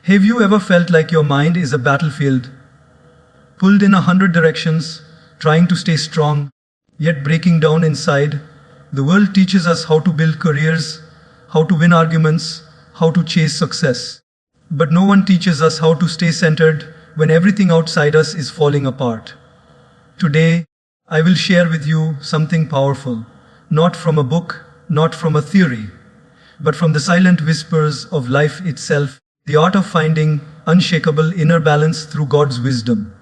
Have you ever felt like your mind is a battlefield, pulled in 100 directions, trying to stay strong, yet breaking down inside? The world teaches us how to build careers, how to win arguments, how to chase success. But no one teaches us how to stay centered when everything outside us is falling apart. Today, I will share with you something powerful, not from a book, not from a theory, but from the silent whispers of life itself, the art of finding unshakable inner balance through God's wisdom.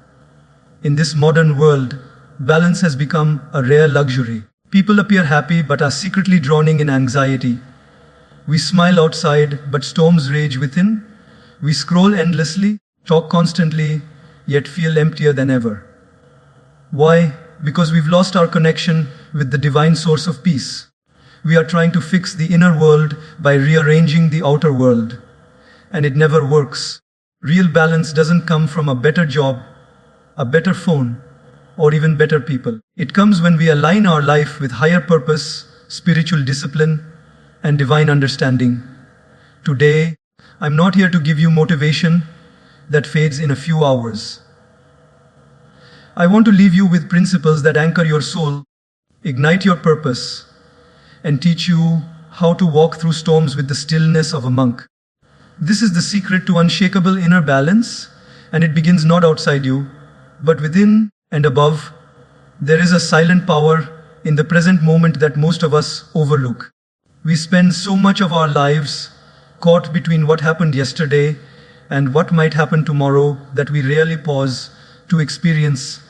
In this modern world, balance has become a rare luxury. People appear happy but are secretly drowning in anxiety. We smile outside but storms rage within. We scroll endlessly, talk constantly, yet feel emptier than ever. Why? Because we've lost our connection with the divine source of peace. We are trying to fix the inner world by rearranging the outer world. And it never works. Real balance doesn't come from a better job, a better phone, or even better people. It comes when we align our life with higher purpose, spiritual discipline, and divine understanding. Today, I'm not here to give you motivation that fades in a few hours. I want to leave you with principles that anchor your soul, ignite your purpose, and teach you how to walk through storms with the stillness of a monk. This is the secret to unshakable inner balance, and it begins not outside you, but within and above. There is a silent power in the present moment that most of us overlook. We spend so much of our lives caught between what happened yesterday and what might happen tomorrow that we rarely pause to experience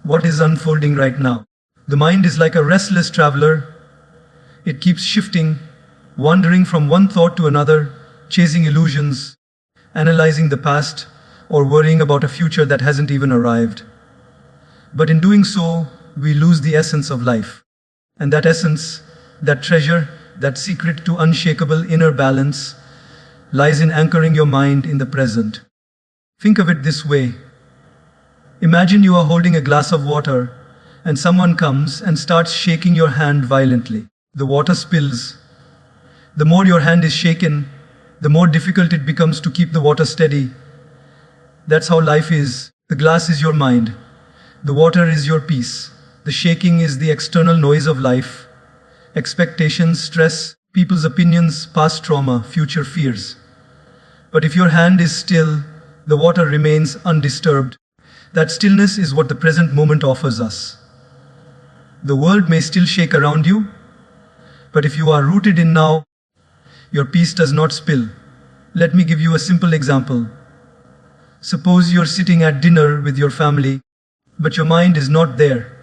what is unfolding right now. The mind is like a restless traveler. It keeps shifting, wandering from one thought to another, chasing illusions, analyzing the past, or worrying about a future that hasn't even arrived. But in doing so, we lose the essence of life. And that essence, that treasure, that secret to unshakable inner balance, lies in anchoring your mind in the present. Think of it this way. Imagine you are holding a glass of water, and someone comes and starts shaking your hand violently. The water spills. The more your hand is shaken, the more difficult it becomes to keep the water steady. That's how life is. The glass is your mind. The water is your peace. The shaking is the external noise of life. Expectations, stress, people's opinions, past trauma, future fears. But if your hand is still, the water remains undisturbed. That stillness is what the present moment offers us. The world may still shake around you, but if you are rooted in now, your peace does not spill. Let me give you a simple example. Suppose you're sitting at dinner with your family, but your mind is not there.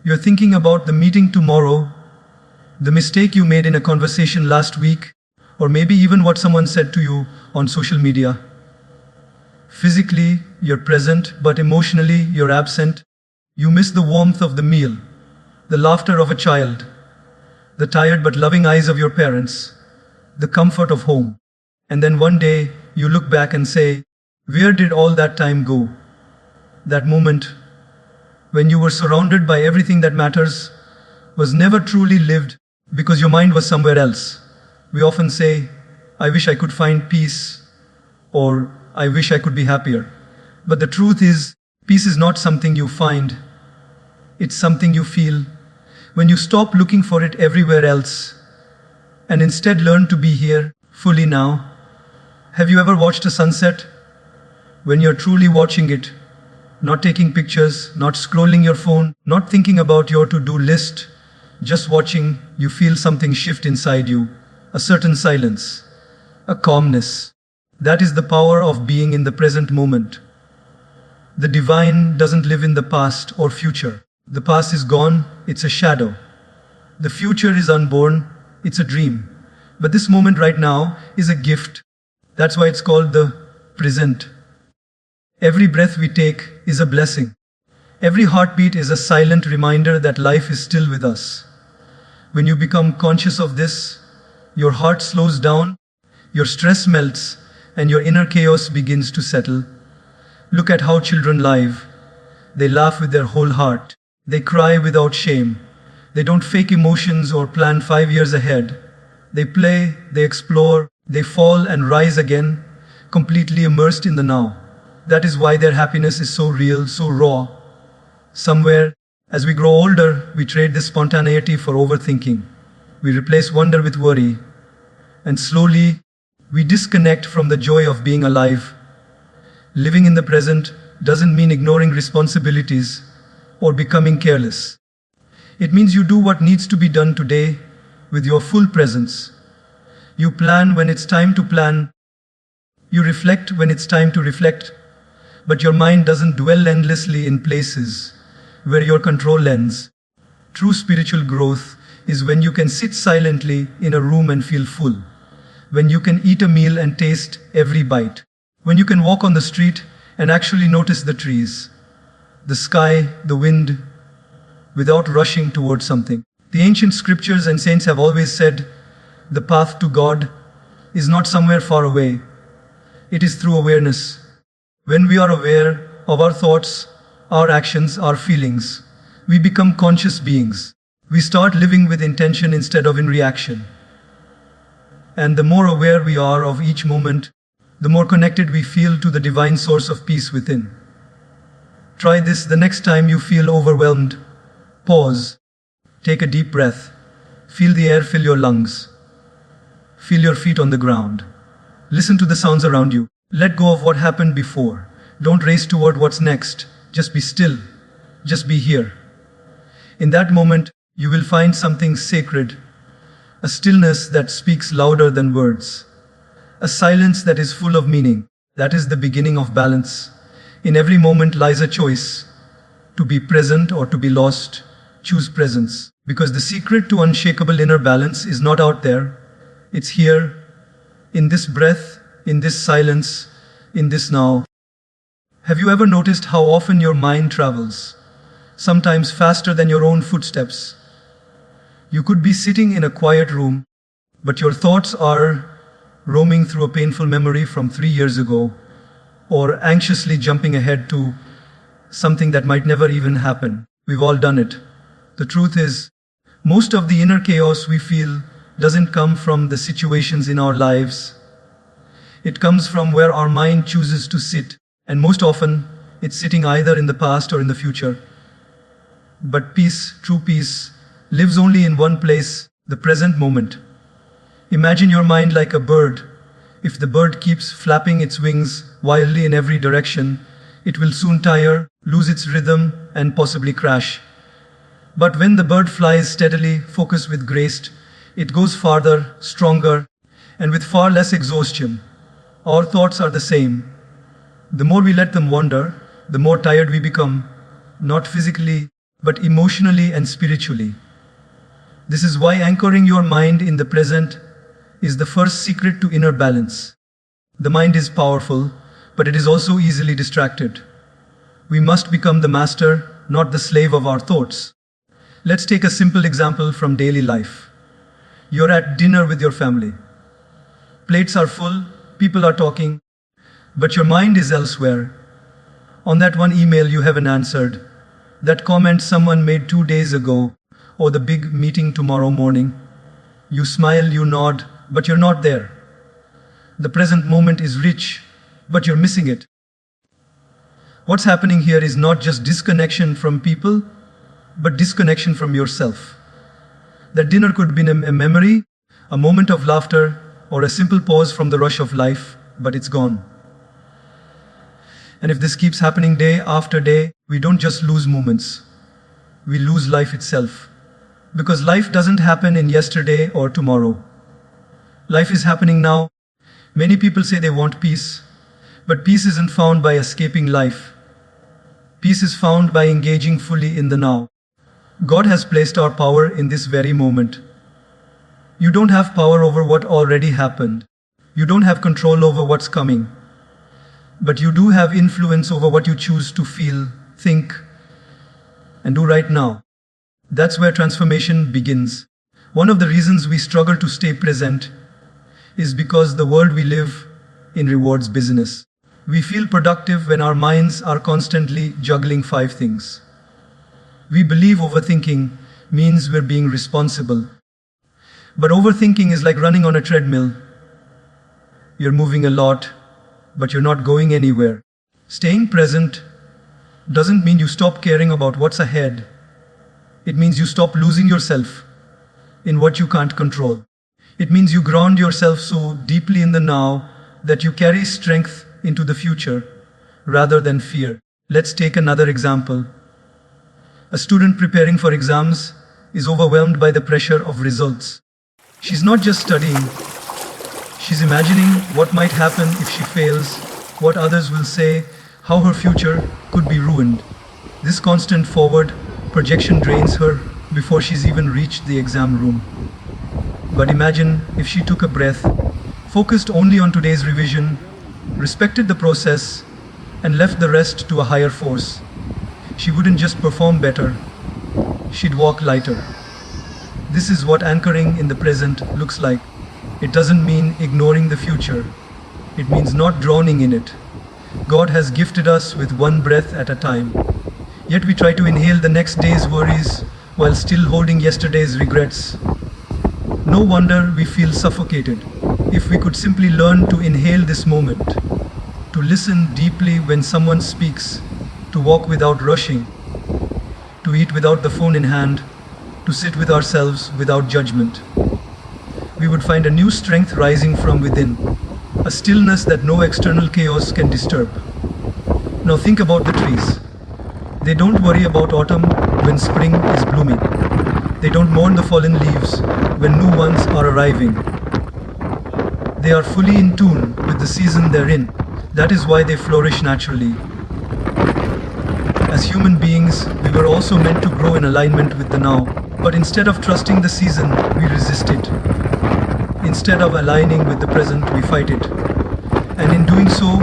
You're thinking about the meeting tomorrow, the mistake you made in a conversation last week, or maybe even what someone said to you on social media. Physically, you're present, but emotionally, you're absent. You miss the warmth of the meal, the laughter of a child, the tired but loving eyes of your parents, the comfort of home. And then one day, you look back and say, where did all that time go? That moment, when you were surrounded by everything that matters, was never truly lived because your mind was somewhere else. We often say, I wish I could find peace, or I wish I could be happier. But the truth is, peace is not something you find. It's something you feel. When you stop looking for it everywhere else, and instead learn to be here, fully now. Have you ever watched a sunset? When you're truly watching it, not taking pictures, not scrolling your phone, not thinking about your to-do list, just watching, you feel something shift inside you, a certain silence, a calmness. That is the power of being in the present moment. The divine doesn't live in the past or future. The past is gone, it's a shadow. The future is unborn, it's a dream. But this moment right now is a gift. That's why it's called the present. Every breath we take is a blessing. Every heartbeat is a silent reminder that life is still with us. When you become conscious of this, your heart slows down, your stress melts, and your inner chaos begins to settle. Look at how children live. They laugh with their whole heart. They cry without shame. They don't fake emotions or plan 5 years ahead. They play, they explore, they fall and rise again, completely immersed in the now. That is why their happiness is so real, so raw. Somewhere, as we grow older, we trade this spontaneity for overthinking. We replace wonder with worry. And slowly, we disconnect from the joy of being alive. Living in the present doesn't mean ignoring responsibilities or becoming careless. It means you do what needs to be done today with your full presence. You plan when it's time to plan. You reflect when it's time to reflect. But your mind doesn't dwell endlessly in places where your control ends. True spiritual growth is when you can sit silently in a room and feel full. When you can eat a meal and taste every bite. When you can walk on the street and actually notice the trees, the sky, the wind, without rushing towards something. The ancient scriptures and saints have always said, the path to God is not somewhere far away. It is through awareness. When we are aware of our thoughts, our actions, our feelings, we become conscious beings. We start living with intention instead of in reaction. And the more aware we are of each moment, the more connected we feel to the divine source of peace within. Try this the next time you feel overwhelmed. Pause. Take a deep breath. Feel the air fill your lungs. Feel your feet on the ground. Listen to the sounds around you. Let go of what happened before. Don't race toward what's next. Just be still. Just be here. In that moment, you will find something sacred. A stillness that speaks louder than words. A silence that is full of meaning. That is the beginning of balance. In every moment lies a choice. To be present or to be lost. Choose presence. Because the secret to unshakable inner balance is not out there. It's here. In this breath, in this silence, in this now. Have you ever noticed how often your mind travels? Sometimes faster than your own footsteps. You could be sitting in a quiet room, but your thoughts are roaming through a painful memory from 3 years ago, or anxiously jumping ahead to something that might never even happen. We've all done it. The truth is, most of the inner chaos we feel doesn't come from the situations in our lives. It comes from where our mind chooses to sit, and most often, it's sitting either in the past or in the future. But peace, true peace, lives only in one place, the present moment. Imagine your mind like a bird. If the bird keeps flapping its wings wildly in every direction, it will soon tire, lose its rhythm, and possibly crash. But when the bird flies steadily, focused with grace, it goes farther, stronger, and with far less exhaustion. Our thoughts are the same. The more we let them wander, the more tired we become, not physically, but emotionally and spiritually. This is why anchoring your mind in the present is the first secret to inner balance. The mind is powerful, but it is also easily distracted. We must become the master, not the slave of our thoughts. Let's take a simple example from daily life. You're at dinner with your family. Plates are full, people are talking, but your mind is elsewhere. On that one email you haven't answered, that comment someone made 2 days ago, or the big meeting tomorrow morning. You smile, you nod, but you're not there. The present moment is rich, but you're missing it. What's happening here is not just disconnection from people, but disconnection from yourself. That dinner could be a memory, a moment of laughter, or a simple pause from the rush of life, but it's gone. And if this keeps happening day after day, we don't just lose moments. We lose life itself. Because life doesn't happen in yesterday or tomorrow. Life is happening now. Many people say they want peace, but peace isn't found by escaping life. Peace is found by engaging fully in the now. God has placed our power in this very moment. You don't have power over what already happened. You don't have control over what's coming. But you do have influence over what you choose to feel, think, and do right now. That's where transformation begins. One of the reasons we struggle to stay present is because the world we live in rewards busyness. We feel productive when our minds are constantly juggling 5 things. We believe overthinking means we're being responsible. But overthinking is like running on a treadmill. You're moving a lot, but you're not going anywhere. Staying present doesn't mean you stop caring about what's ahead. It means you stop losing yourself in what you can't control. It means you ground yourself so deeply in the now that you carry strength into the future rather than fear. Let's take another example. A student preparing for exams is overwhelmed by the pressure of results. She's not just studying, she's imagining what might happen if she fails, what others will say, how her future could be ruined. This constant forward projection drains her before she's even reached the exam room. But imagine if she took a breath, focused only on today's revision, respected the process, and left the rest to a higher force. She wouldn't just perform better, she'd walk lighter. This is what anchoring in the present looks like. It doesn't mean ignoring the future. It means not drowning in it. God has gifted us with one breath at a time. Yet we try to inhale the next day's worries while still holding yesterday's regrets. No wonder we feel suffocated. If we could simply learn to inhale this moment, to listen deeply when someone speaks, to walk without rushing, to eat without the phone in hand, to sit with ourselves without judgment, we would find a new strength rising from within, a stillness that no external chaos can disturb. Now think about the trees. They don't worry about autumn when spring is blooming. They don't mourn the fallen leaves when new ones are arriving. They are fully in tune with the season they're in. That is why they flourish naturally. As human beings, we were also meant to grow in alignment with the now. But instead of trusting the season, we resist it. Instead of aligning with the present, we fight it. And in doing so,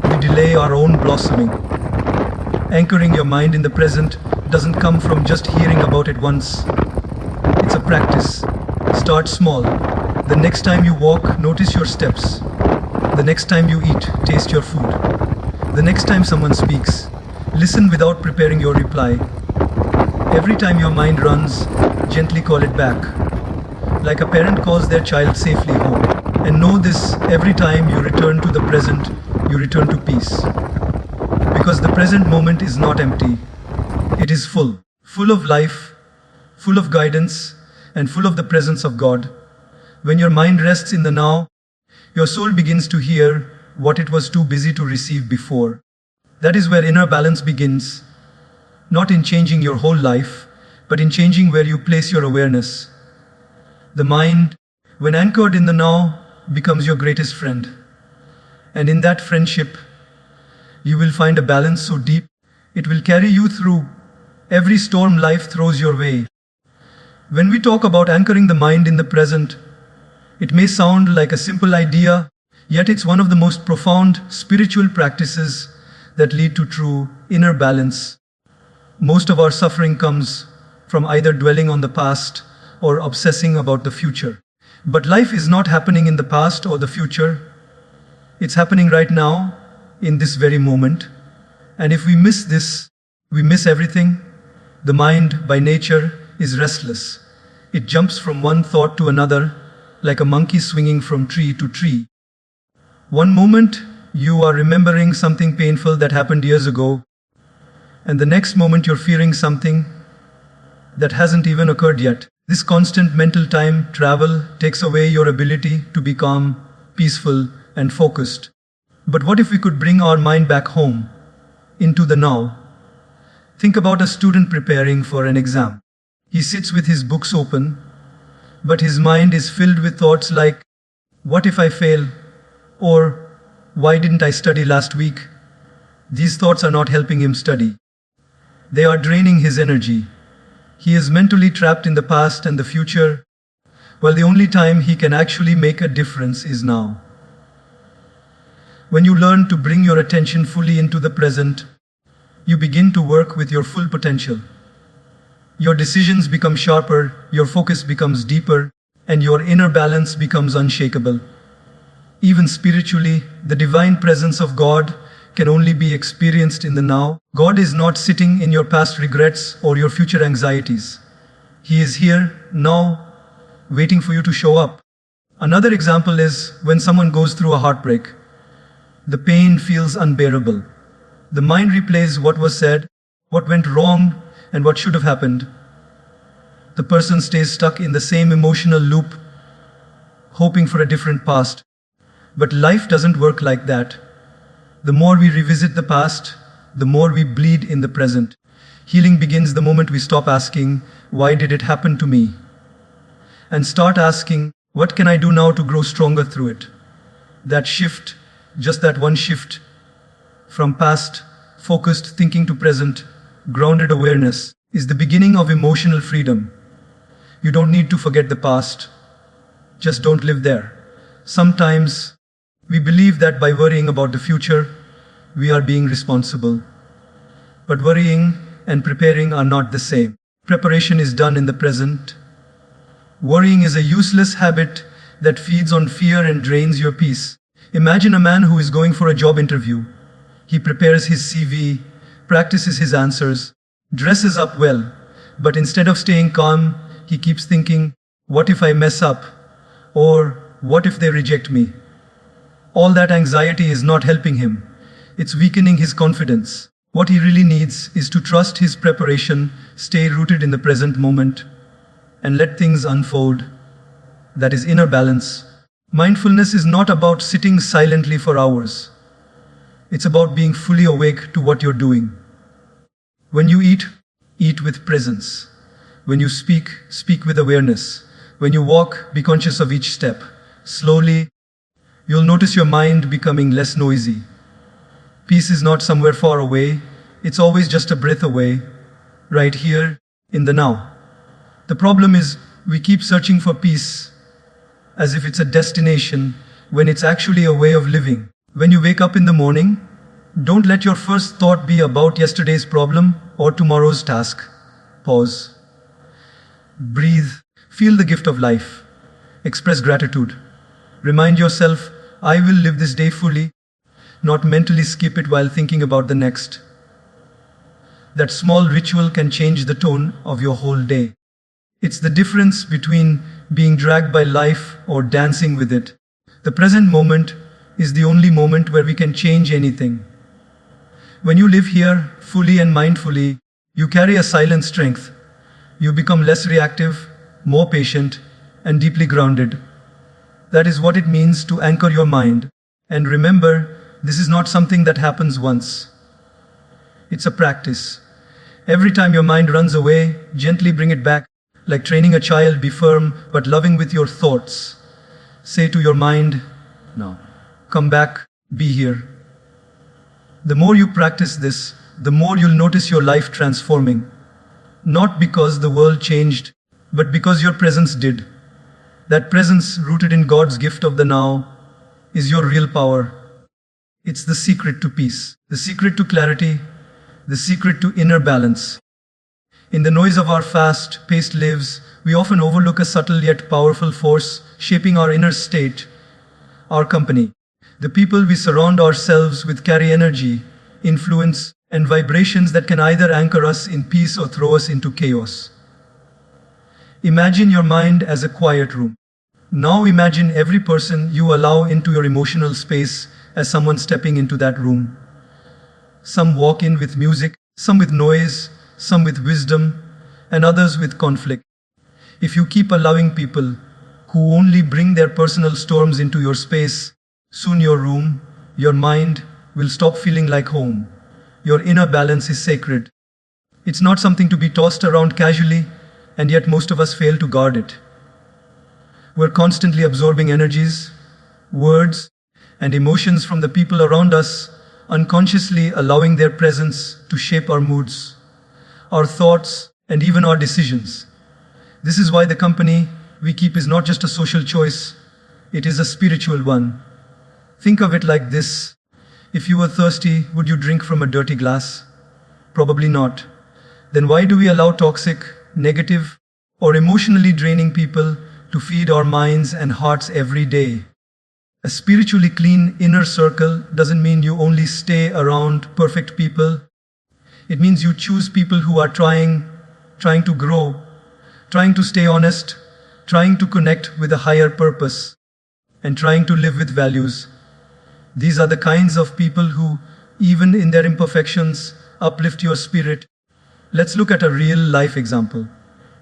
we delay our own blossoming. Anchoring your mind in the present doesn't come from just hearing about it once. It's a practice. Start small. The next time you walk, notice your steps. The next time you eat, taste your food. The next time someone speaks, listen without preparing your reply. Every time your mind runs, gently call it back. Like a parent calls their child safely home. And know this, every time you return to the present, you return to peace. Because the present moment is not empty. It is full. Full of life, full of guidance, and full of the presence of God. When your mind rests in the now, your soul begins to hear what it was too busy to receive before. That is where inner balance begins. Not in changing your whole life, but in changing where you place your awareness. The mind, when anchored in the now, becomes your greatest friend. And in that friendship, you will find a balance so deep, it will carry you through every storm life throws your way. When we talk about anchoring the mind in the present, it may sound like a simple idea, yet it's one of the most profound spiritual practices that lead to true inner balance. Most of our suffering comes from either dwelling on the past or obsessing about the future. But life is not happening in the past or the future. It's happening right now, in this very moment. And if we miss this, we miss everything. The mind, by nature, is restless. It jumps from one thought to another, like a monkey swinging from tree to tree. One moment, you are remembering something painful that happened years ago, and the next moment you're fearing something that hasn't even occurred yet. This constant mental time travel takes away your ability to be calm, peaceful, and focused. But what if we could bring our mind back home, into the now? Think about a student preparing for an exam. He sits with his books open, but his mind is filled with thoughts like, what if I fail? Or, why didn't I study last week? These thoughts are not helping him study. They are draining his energy. He is mentally trapped in the past and the future, while the only time he can actually make a difference is now. When you learn to bring your attention fully into the present, you begin to work with your full potential. Your decisions become sharper, your focus becomes deeper, and your inner balance becomes unshakable. Even spiritually, the divine presence of God can only be experienced in the now. God is not sitting in your past regrets or your future anxieties. He is here, now, waiting for you to show up. Another example is when someone goes through a heartbreak. The pain feels unbearable. The mind replays what was said, what went wrong, and what should have happened. The person stays stuck in the same emotional loop, hoping for a different past. But life doesn't work like that. The more we revisit the past, the more we bleed in the present. Healing begins the moment we stop asking, "Why did it happen to me?" and start asking, "What can I do now to grow stronger through it?" That shift, just that one shift, from past, focused thinking to present, grounded awareness, is the beginning of emotional freedom. You don't need to forget the past. Just don't live there. Sometimes we believe that by worrying about the future, we are being responsible. But worrying and preparing are not the same. Preparation is done in the present. Worrying is a useless habit that feeds on fear and drains your peace. Imagine a man who is going for a job interview. He prepares his CV, practices his answers, dresses up well, but instead of staying calm, he keeps thinking, "What if I mess up?" Or, "What if they reject me?" All that anxiety is not helping him. It's weakening his confidence. What he really needs is to trust his preparation, stay rooted in the present moment, and let things unfold. That is inner balance. Mindfulness is not about sitting silently for hours. It's about being fully awake to what you're doing. When you eat, eat with presence. When you speak, speak with awareness. When you walk, be conscious of each step. Slowly, you'll notice your mind becoming less noisy. Peace is not somewhere far away. It's always just a breath away, right here, in the now. The problem is, we keep searching for peace as if it's a destination when it's actually a way of living. When you wake up in the morning, don't let your first thought be about yesterday's problem or tomorrow's task. Pause. Breathe. Feel the gift of life. Express gratitude. Remind yourself, "I will live this day fully," not mentally skip it while thinking about the next. That small ritual can change the tone of your whole day. It's the difference between being dragged by life or dancing with it. The present moment is the only moment where we can change anything. When you live here, fully and mindfully, you carry a silent strength. You become less reactive, more patient, and deeply grounded. That is what it means to anchor your mind. And remember, this is not something that happens once. It's a practice. Every time your mind runs away, gently bring it back. Like training a child, be firm but loving with your thoughts. Say to your mind, "Now, come back, be here." The more you practice this, the more you'll notice your life transforming. Not because the world changed, but because your presence did. That presence, rooted in God's gift of the now, is your real power. It's the secret to peace, the secret to clarity, the secret to inner balance. In the noise of our fast-paced lives, we often overlook a subtle yet powerful force shaping our inner state, our company. The people we surround ourselves with carry energy, influence, and vibrations that can either anchor us in peace or throw us into chaos. Imagine your mind as a quiet room. Now imagine every person you allow into your emotional space as someone stepping into that room. Some walk in with music, some with noise, some with wisdom, and others with conflict. If you keep allowing people who only bring their personal storms into your space, soon your room, your mind, will stop feeling like home. Your inner balance is sacred. It's not something to be tossed around casually, and yet most of us fail to guard it. We're constantly absorbing energies, words, and emotions from the people around us, unconsciously allowing their presence to shape our moods, our thoughts, and even our decisions. This is why the company we keep is not just a social choice, it is a spiritual one. Think of it like this. If you were thirsty, would you drink from a dirty glass? Probably not. Then why do we allow toxic, negative, or emotionally draining people to feed our minds and hearts every day? A spiritually clean inner circle doesn't mean you only stay around perfect people. It means you choose people who are trying to grow, trying to stay honest, trying to connect with a higher purpose, and trying to live with values. These are the kinds of people who, even in their imperfections, uplift your spirit. Let's look at a real life example.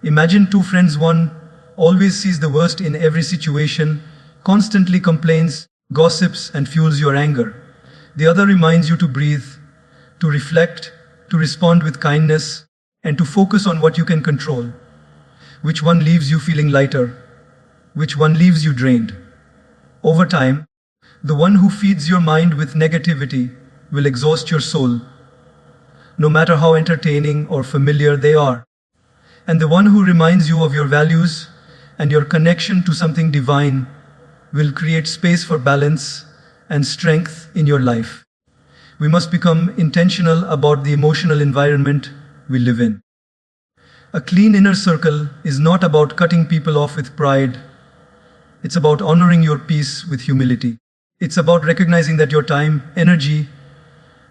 Imagine two friends. One always sees the worst in every situation, constantly complains, gossips, and fuels your anger. The other reminds you to breathe, to reflect, to respond with kindness, and to focus on what you can control. Which one leaves you feeling lighter? Which one leaves you drained? Over time, the one who feeds your mind with negativity will exhaust your soul, no matter how entertaining or familiar they are. And the one who reminds you of your values and your connection to something divine will create space for balance and strength in your life. We must become intentional about the emotional environment we live in. A clean inner circle is not about cutting people off with pride. It's about honoring your peace with humility. It's about recognizing that your time, energy,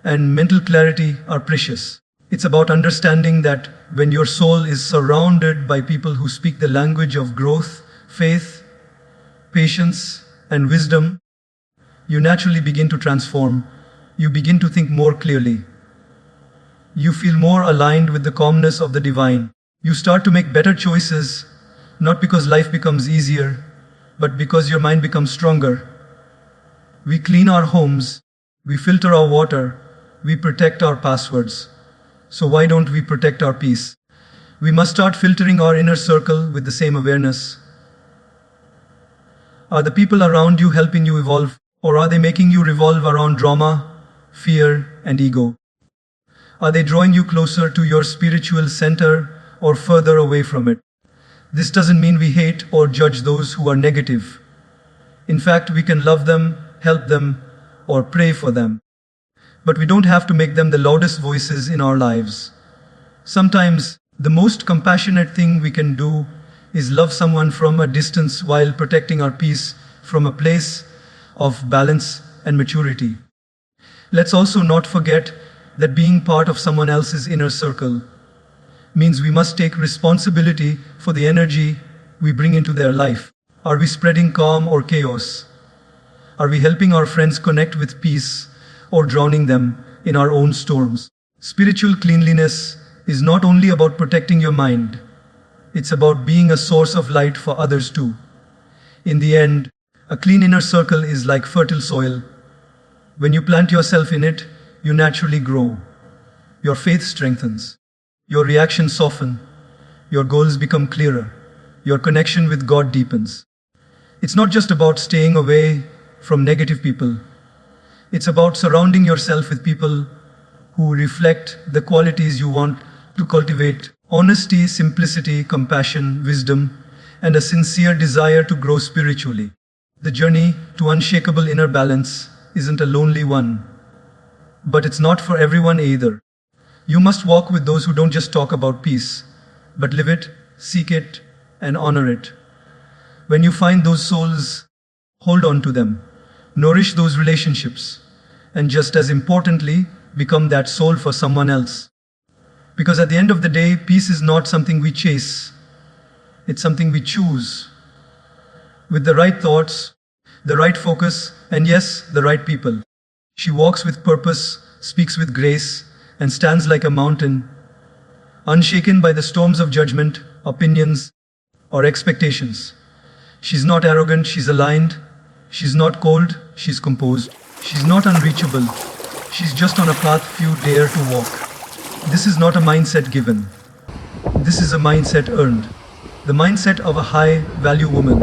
and mental clarity are precious. It's about understanding that when your soul is surrounded by people who speak the language of growth, faith, patience, and wisdom, you naturally begin to transform. You begin to think more clearly. You feel more aligned with the calmness of the divine. You start to make better choices, not because life becomes easier, but because your mind becomes stronger. We clean our homes, we filter our water, we protect our passwords. So why don't we protect our peace? We must start filtering our inner circle with the same awareness. Are the people around you helping you evolve, or are they making you revolve around drama, fear, and ego? Are they drawing you closer to your spiritual center or further away from it? This doesn't mean we hate or judge those who are negative. In fact, we can love them, help them, or pray for them. But we don't have to make them the loudest voices in our lives. Sometimes, the most compassionate thing we can do is love someone from a distance while protecting our peace from a place of balance and maturity. Let's also not forget that being part of someone else's inner circle means we must take responsibility for the energy we bring into their life. Are we spreading calm or chaos? Are we helping our friends connect with peace or drowning them in our own storms? Spiritual cleanliness is not only about protecting your mind, it's about being a source of light for others too. In the end, a clean inner circle is like fertile soil. When you plant yourself in it, you naturally grow. Your faith strengthens. Your reactions soften. Your goals become clearer. Your connection with God deepens. It's not just about staying away from negative people. It's about surrounding yourself with people who reflect the qualities you want to cultivate: honesty, simplicity, compassion, wisdom, and a sincere desire to grow spiritually. The journey to unshakable inner balance isn't a lonely one, but it's not for everyone either. You must walk with those who don't just talk about peace, but live it, seek it, and honor it. When you find those souls, hold on to them, nourish those relationships, and just as importantly, become that soul for someone else. Because at the end of the day, peace is not something we chase, it's something we choose. With the right thoughts, the right focus, and yes, the right people. She walks with purpose, speaks with grace, and stands like a mountain, unshaken by the storms of judgment, opinions, or expectations. She's not arrogant, she's aligned. She's not cold, she's composed. She's not unreachable. She's just on a path few dare to walk. This is not a mindset given. This is a mindset earned. The mindset of a high-value woman.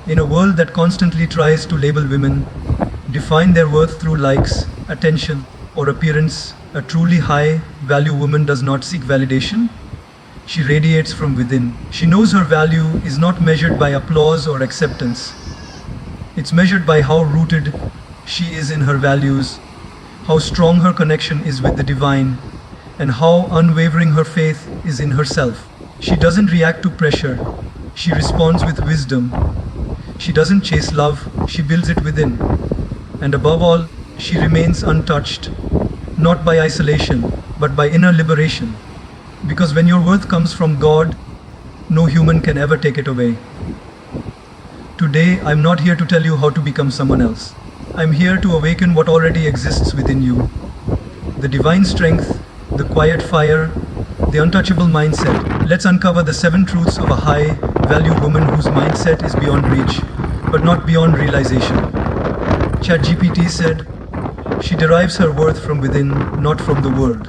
In a world that constantly tries to label women, define their worth through likes, attention, or appearance, a truly high-value woman does not seek validation. She radiates from within. She knows her value is not measured by applause or acceptance. It's measured by how rooted she is in her values, how strong her connection is with the divine, and how unwavering her faith is in herself. She doesn't react to pressure. She responds with wisdom. She doesn't chase love, she builds it within. And above all, she remains untouched, not by isolation, but by inner liberation. Because when your worth comes from God, no human can ever take it away. Today, I'm not here to tell you how to become someone else. I'm here to awaken what already exists within you. The divine strength, the quiet fire, the untouchable mindset. Let's uncover the 7 truths of a high value woman whose mindset is beyond reach, but not beyond realization. ChatGPT said, she derives her worth from within, not from the world.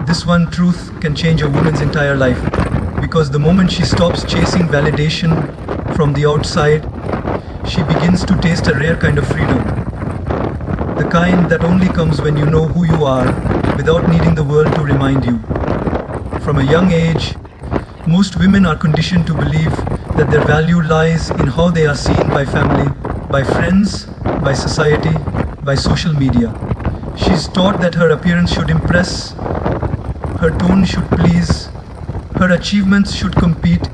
This one truth can change a woman's entire life, because the moment she stops chasing validation from the outside, she begins to taste a rare kind of freedom. The kind that only comes when you know who you are without needing the world to remind you. From a young age, most women are conditioned to believe that their value lies in how they are seen by family, by friends, by society, by social media. She's taught that her appearance should impress, her tone should please, her achievements should compete,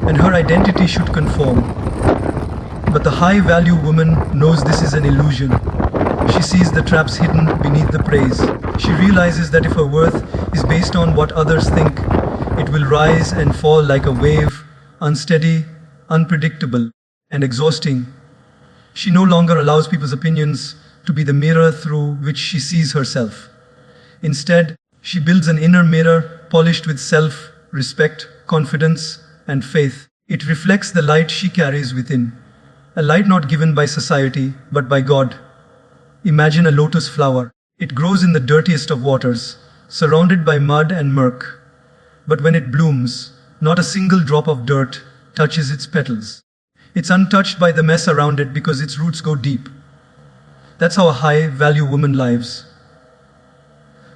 and her identity should conform. But the high value woman knows this is an illusion. She sees the traps hidden beneath the praise. She realizes that if her worth is based on what others think, it will rise and fall like a wave, unsteady, unpredictable, and exhausting. She no longer allows people's opinions to be the mirror through which she sees herself. Instead, she builds an inner mirror polished with self-respect, confidence, and faith. It reflects the light she carries within, a light not given by society, but by God. Imagine a lotus flower. It grows in the dirtiest of waters, surrounded by mud and murk. But when it blooms, not a single drop of dirt touches its petals. It's untouched by the mess around it because its roots go deep. That's how a high-value woman lives.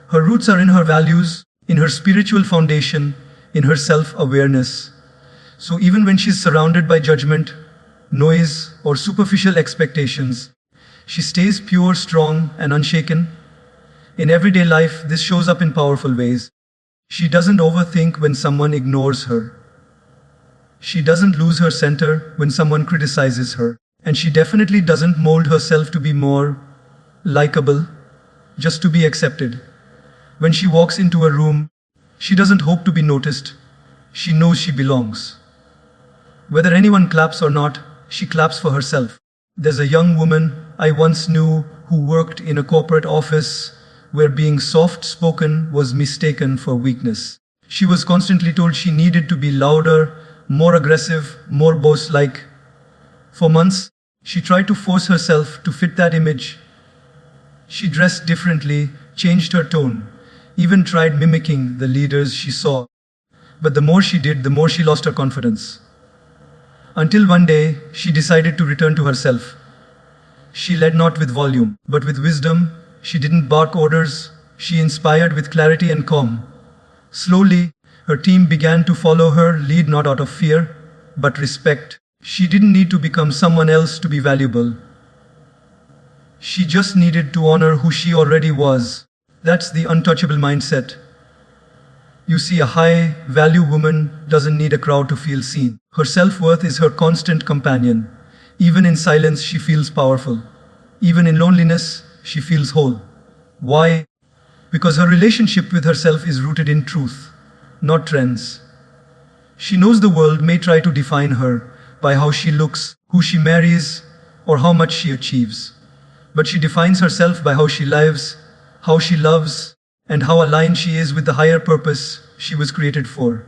Her roots are in her values, in her spiritual foundation, in her self-awareness. So even when she's surrounded by judgment, noise, or superficial expectations, she stays pure, strong, and unshaken. In everyday life, this shows up in powerful ways. She doesn't overthink when someone ignores her. She doesn't lose her center when someone criticizes her. And she definitely doesn't mold herself to be more likable, just to be accepted. When she walks into a room, she doesn't hope to be noticed. She knows she belongs. Whether anyone claps or not, she claps for herself. There's a young woman I once knew who worked in a corporate office where being soft-spoken was mistaken for weakness. She was constantly told she needed to be louder, more aggressive, more boss-like. For months, she tried to force herself to fit that image. She dressed differently, changed her tone, even tried mimicking the leaders she saw. But the more she did, the more she lost her confidence. Until one day, she decided to return to herself. She led not with volume, but with wisdom. She didn't bark orders. She inspired with clarity and calm. Slowly, her team began to follow her, lead not out of fear, but respect. She didn't need to become someone else to be valuable. She just needed to honor who she already was. That's the untouchable mindset. You see, a high-value woman doesn't need a crowd to feel seen. Her self-worth is her constant companion. Even in silence, she feels powerful. Even in loneliness, she feels whole. Why? Because her relationship with herself is rooted in truth, not trends. She knows the world may try to define her by how she looks, who she marries, or how much she achieves. But she defines herself by how she lives, how she loves, and how aligned she is with the higher purpose she was created for.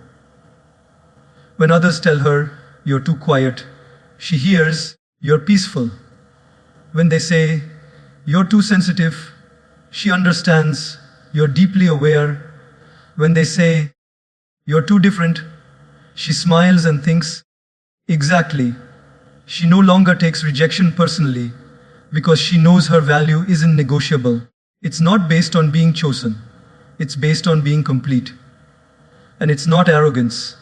When others tell her, "You're too quiet," she hears, "You're peaceful." When they say, "You're too sensitive," she understands, "You're deeply aware." When they say, "You're too different," she smiles and thinks, "Exactly." She no longer takes rejection personally because she knows her value isn't negotiable. It's not based on being chosen. It's based on being complete. And it's not arrogance.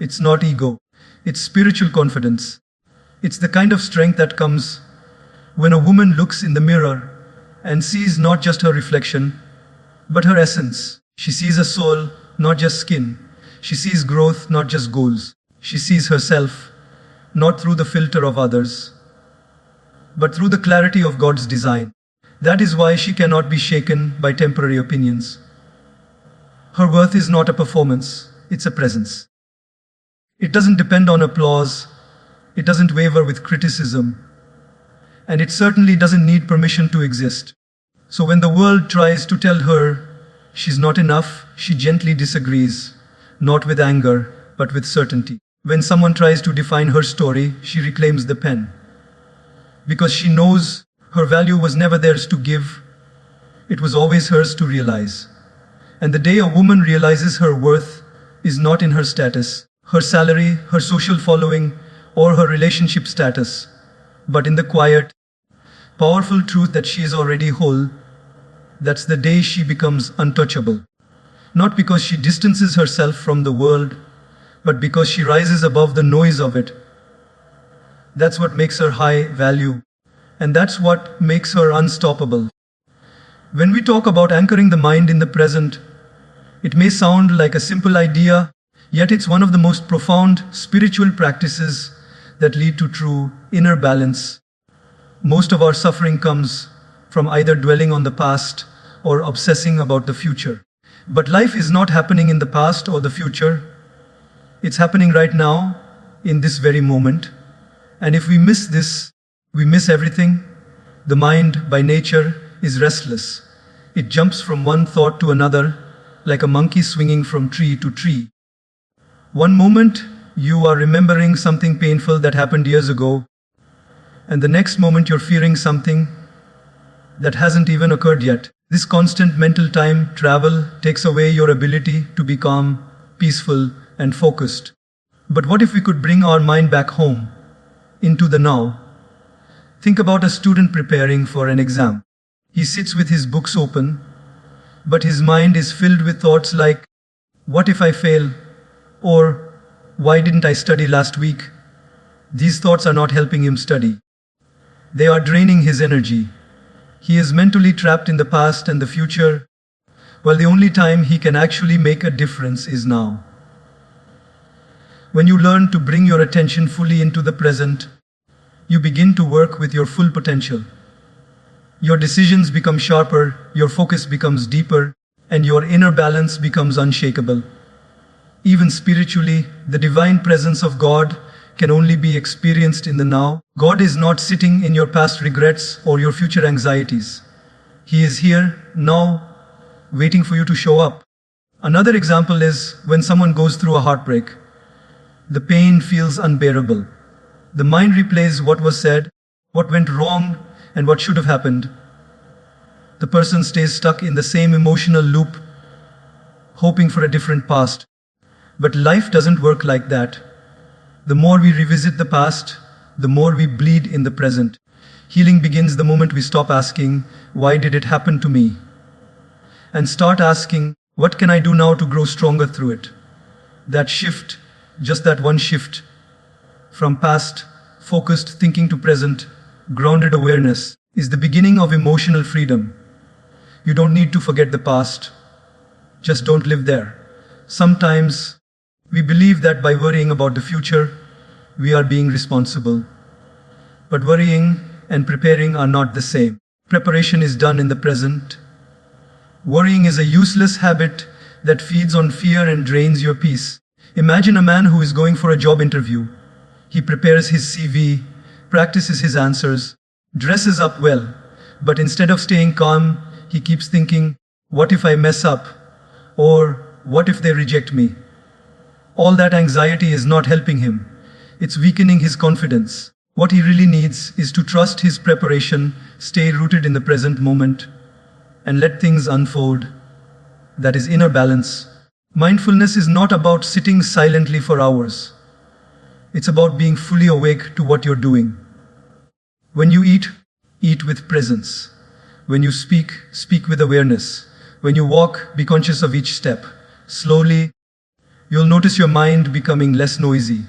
It's not ego. It's spiritual confidence. It's the kind of strength that comes when a woman looks in the mirror and sees not just her reflection, but her essence. She sees a soul, not just skin. She sees growth, not just goals. She sees herself, not through the filter of others, but through the clarity of God's design. That is why she cannot be shaken by temporary opinions. Her worth is not a performance, it's a presence. It doesn't depend on applause. It doesn't waver with criticism. and it certainly doesn't need permission to exist. So when the world tries to tell her she's not enough, she gently disagrees, not with anger, but with certainty. When someone tries to define her story, she reclaims the pen. Because she knows her value was never theirs to give, it was always hers to realize. And the day a woman realizes her worth is not in her status, her salary, her social following, or her relationship status, but in the quiet, powerful truth that she is already whole, that's the day she becomes untouchable. Not because she distances herself from the world, but because she rises above the noise of it. That's what makes her high value, and that's what makes her unstoppable. When we talk about anchoring the mind in the present, it may sound like a simple idea, yet it's one of the most profound spiritual practices that lead to true inner balance. Most of our suffering comes from either dwelling on the past or obsessing about the future. But life is not happening in the past or the future. It's happening right now, in this very moment. And if we miss this, we miss everything. The mind, by nature, is restless. It jumps from one thought to another, like a monkey swinging from tree to tree. One moment, you are remembering something painful that happened years ago, and the next moment you're fearing something that hasn't even occurred yet. This constant mental time travel takes away your ability to be calm, peaceful, and focused. But what if we could bring our mind back home, into the now? Think about a student preparing for an exam. He sits with his books open, but his mind is filled with thoughts like, what if I fail? Or, why didn't I study last week? These thoughts are not helping him study. They are draining his energy. He is mentally trapped in the past and the future, while the only time he can actually make a difference is now. When you learn to bring your attention fully into the present, you begin to work with your full potential. Your decisions become sharper, your focus becomes deeper, and your inner balance becomes unshakable. Even spiritually, the divine presence of God can only be experienced in the now. God is not sitting in your past regrets or your future anxieties. He is here, now, waiting for you to show up. Another example is when someone goes through a heartbreak. The pain feels unbearable. The mind replays what was said, what went wrong, and what should have happened. The person stays stuck in the same emotional loop, hoping for a different past. But life doesn't work like that. The more we revisit the past, the more we bleed in the present. Healing begins the moment we stop asking, why did it happen to me? And start asking, what can I do now to grow stronger through it? That shift, just that one shift, from past, focused thinking to present, grounded awareness, is the beginning of emotional freedom. You don't need to forget the past. Just don't live there. Sometimes we believe that by worrying about the future, we are being responsible. But worrying and preparing are not the same. Preparation is done in the present. Worrying is a useless habit that feeds on fear and drains your peace. Imagine a man who is going for a job interview. He prepares his CV, practices his answers, dresses up well, but instead of staying calm, he keeps thinking, what if I mess up? Or what if they reject me? All that anxiety is not helping him. It's weakening his confidence. What he really needs is to trust his preparation, stay rooted in the present moment, and let things unfold. That is inner balance. Mindfulness is not about sitting silently for hours. It's about being fully awake to what you're doing. When you eat, eat with presence. When you speak, speak with awareness. When you walk, be conscious of each step. Slowly, you'll notice your mind becoming less noisy.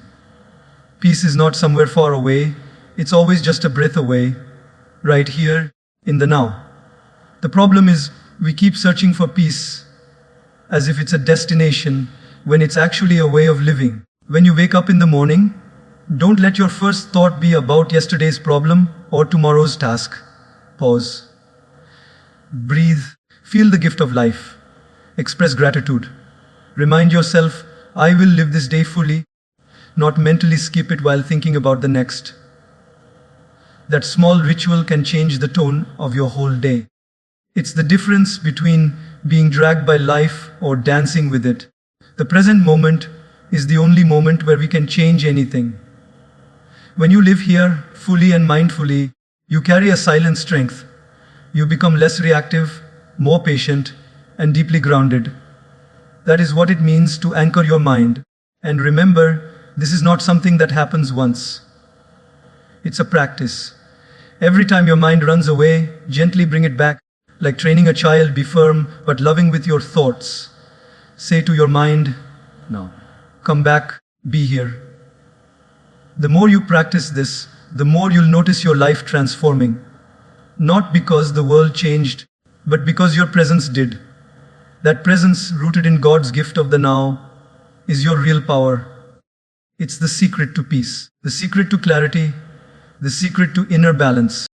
Peace is not somewhere far away. It's always just a breath away, right here, in the now. The problem is, we keep searching for peace as if it's a destination when it's actually a way of living. When you wake up in the morning, don't let your first thought be about yesterday's problem or tomorrow's task. Pause. Breathe. Feel the gift of life. Express gratitude. Remind yourself, I will live this day fully, not mentally skip it while thinking about the next. that small ritual can change the tone of your whole day. It's the difference between being dragged by life or dancing with it. The present moment is the only moment where we can change anything. When you live here fully and mindfully, you carry a silent strength. You become less reactive, more patient, and deeply grounded. That is what it means to anchor your mind. And remember, this is not something that happens once. It's a practice. Every time your mind runs away, gently bring it back. Like training a child, be firm but loving with your thoughts. Say to your mind, "No, come back, be here." The more you practice this, the more you'll notice your life transforming. Not because the world changed, but because your presence did. That presence, rooted in God's gift of the now, is your real power. It's the secret to peace, the secret to clarity, the secret to inner balance.